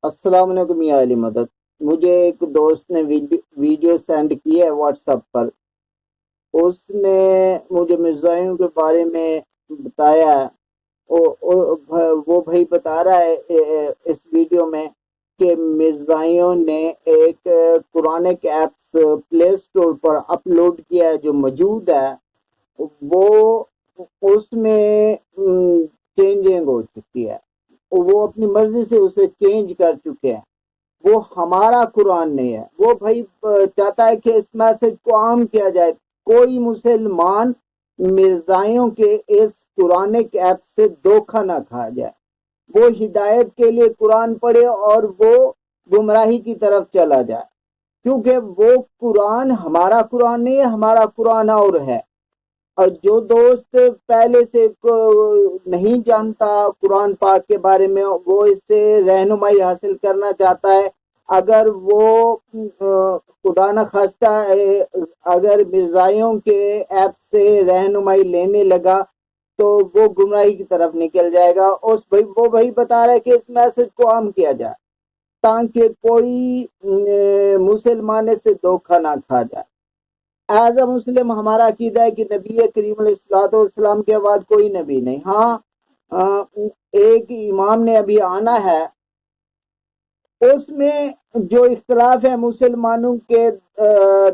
السلام علیکم یا علی مدد. مجھے ایک دوست نے ویڈیو سینڈ کی ہے واٹس ایپ پر. اس نے مجھے مرزائیوں کے بارے میں بتایا ہے. وہ بھائی بتا رہا ہے اس ویڈیو میں کہ مرزائیوں نے ایک قرآن کے ایپس پلے اسٹور پر اپلوڈ کیا ہے جو موجود ہے. وہ اس میں چینجنگ ہو چکی ہے. وہ اپنی مرضی سے اسے چینج کر چکے ہیں. وہ ہمارا قرآن نہیں ہے. وہ بھائی چاہتا ہے کہ اس میسج کو عام کیا جائے. کوئی مسلمان مرزائیوں کے اس قرآنک ایپ سے دھوکہ نہ کھا جائے. وہ ہدایت کے لیے قرآن پڑھے اور وہ گمراہی کی طرف چلا جائے، کیونکہ وہ قرآن ہمارا قرآن نہیں ہے. ہمارا قرآن اور ہے. اور جو دوست پہلے سے نہیں جانتا قرآن پاک کے بارے میں، وہ اس سے رہنمائی حاصل کرنا چاہتا ہے. اگر وہ خدا نہ خواستہ اگر مرزائیوں کے ایپ سے رہنمائی لینے لگا تو وہ گمراہی کی طرف نکل جائے گا. وہ بھائی بتا رہا ہے کہ اس میسج کو عام کیا جائے تاکہ کوئی مسلمان سے دھوکہ نہ کھا جائے. ایز اے مسلم ہمارا عقیدہ ہے کہ نبی کریم علیہ الصلوۃ والسلام کے بعد کوئی نبی نہیں. ہاں ایک امام نے ابھی آنا ہے. اس میں جو اختلاف ہے مسلمانوں کے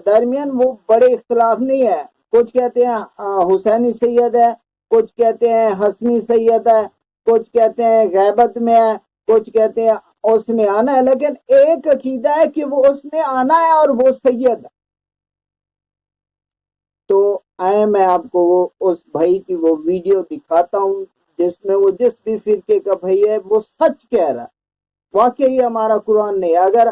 درمیان وہ بڑے اختلاف نہیں ہے. کچھ کہتے ہیں حسینی سید ہے، کچھ کہتے ہیں حسنی سید ہے، کچھ کہتے ہیں غیبت میں ہے، کچھ کہتے ہیں اس نے آنا ہے. لیکن ایک عقیدہ ہے کہ وہ اس نے آنا ہے اور وہ سید ہے. تو میں آپ کو اس بھائی کی وہ ویڈیو دکھاتا ہوں جس میں وہ جس بھی فرقے کا بھائی ہے وہ سچ کہہ رہا ہے. واقعی ہمارا قرآن نہیں. اگر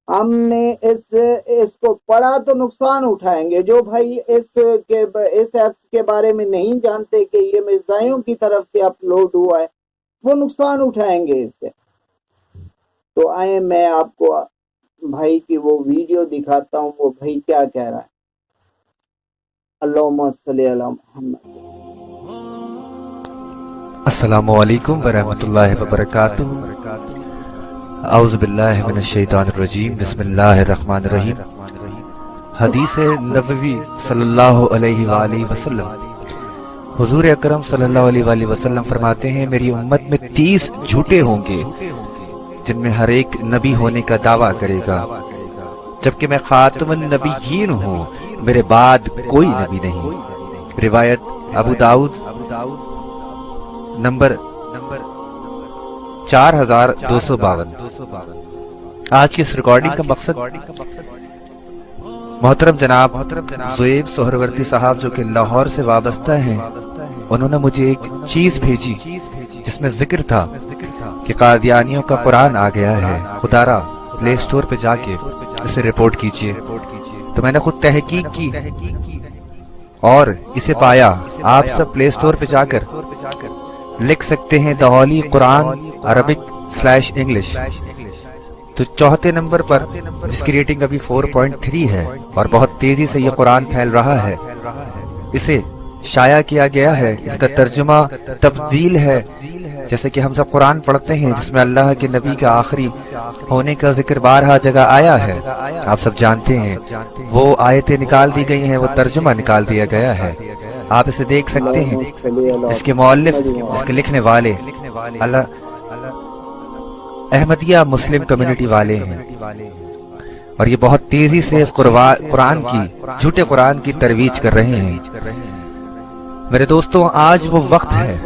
ہم نے اس کو پڑھا تو نقصان اٹھائیں گے. جو بھائی اس ایپس کے بارے میں نہیں جانتے کہ یہ مرزائیوں کی طرف سے اپلوڈ ہوا ہے، وہ نقصان اٹھائیں گے اس سے. تو میں آپ کو بھائی کی وہ ویڈیو دکھاتا ہوں. وہ بھائی کیا کہہ رہا ہے. اللہم صلی علی محمد. السلام علیکم ورحمۃ اللہ وبرکاتہ. اعوذ باللہ من الشیطان الرجیم. بسم اللہ الرحمن الرحیم. حدیث نبوی صلی اللہ علیہ وآلہ وسلم. حضور اکرم صلی اللہ علیہ وآلہ وسلم فرماتے ہیں میری امت میں 30 جھوٹے ہوں گے جن میں ہر ایک نبی ہونے کا دعویٰ کرے گا، جبکہ میں خاتم النبیین ہوں، میرے بعد کوئی نبی نہیں. روایت ابو داؤد نمبر 4252. آج کی اس ریکارڈنگ کا مقصد محترم جناب زویب سہروردی صاحب جو کہ لاہور سے وابستہ ہیں، انہوں نے مجھے ایک چیز بھیجی جس میں ذکر تھا کہ قادیانیوں کا قرآن آ گیا ہے. خدا را پلے اسٹور پہ جا کے اسے رپورٹ کیجئے. تو میں نے خود تحقیق کی اور اسے پایا. آپ سب پلے اسٹور پہ جا کر لکھ سکتے ہیں دا ہولی قرآن عربک/انگلش. تو چوتھے نمبر پر جس کی ریٹنگ ابھی 4.3 ہے اور بہت تیزی سے یہ قرآن پھیل رہا ہے، اسے شائع کیا گیا ہے. اس کا ترجمہ تبدیل ہے. جیسے کہ ہم سب قرآن پڑھتے ہیں جس میں اللہ کے نبی کا آخری ہونے کا ذکر 12 جگہ آیا ہے، آپ سب جانتے ہیں. وہ آیتیں نکال دی گئی ہیں، وہ ترجمہ نکال دیا گیا ہے. آپ اسے دیکھ سکتے ہیں. اس کے مؤلف، اس کے لکھنے والے احمدیہ مسلم کمیونٹی والے ہیں، اور یہ بہت تیزی سے اس قرآن کی، جھوٹے قرآن کی ترویج کر رہے ہیں. میرے دوستوں، آج وہ وقت ہے،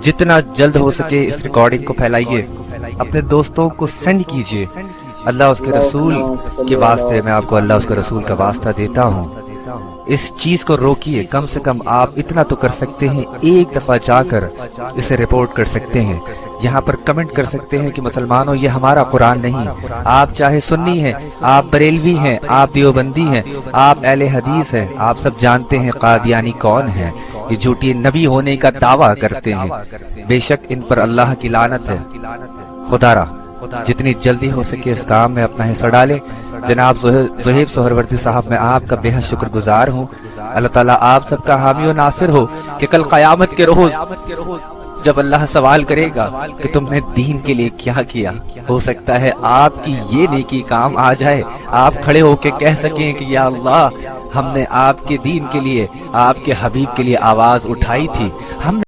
جتنا جلد ہو سکے اس ریکارڈنگ کو پھیلائیے، اپنے دوستوں کو سینڈ کیجیے. اللہ اس کے رسول کے واسطے میں آپ کو اللہ اس کے رسول کا واسطہ دیتا ہوں. اس چیز کو روکیے. کم سے کم آپ اتنا تو کر سکتے ہیں، ایک دفعہ جا کر اسے رپورٹ کر سکتے ہیں. یہاں پر کمنٹ کر سکتے ہیں کہ مسلمانوں یہ ہمارا قرآن نہیں. آپ چاہے سنی ہیں، آپ بریلوی ہیں، آپ دیوبندی ہیں، آپ اہل حدیث ہیں، آپ سب جانتے ہیں قادیانی کون ہیں. یہ جھوٹی نبی ہونے کا دعویٰ کرتے ہیں. بے شک ان پر اللہ کی لعنت ہے. خدا را جتنی جلدی ہو سکے اس کام میں اپنا حصہ ڈالے. جناب زہیب سہروردی صاحب، میں آپ کا بے حد شکر گزار ہوں. اللہ تعالیٰ آپ سب کا حامی و ناصر ہو کہ کل قیامت کے روز جب اللہ سوال کرے گا کہ تم نے دین کے لیے کیا کیا، ہو سکتا ہے آپ کی یہ نیکی کام آ جائے، آپ کھڑے ہو کے کہہ سکیں کہ یا اللہ، ہم نے آپ کے دین کے لیے، آپ کے حبیب کے لیے آواز اٹھائی تھی، ہم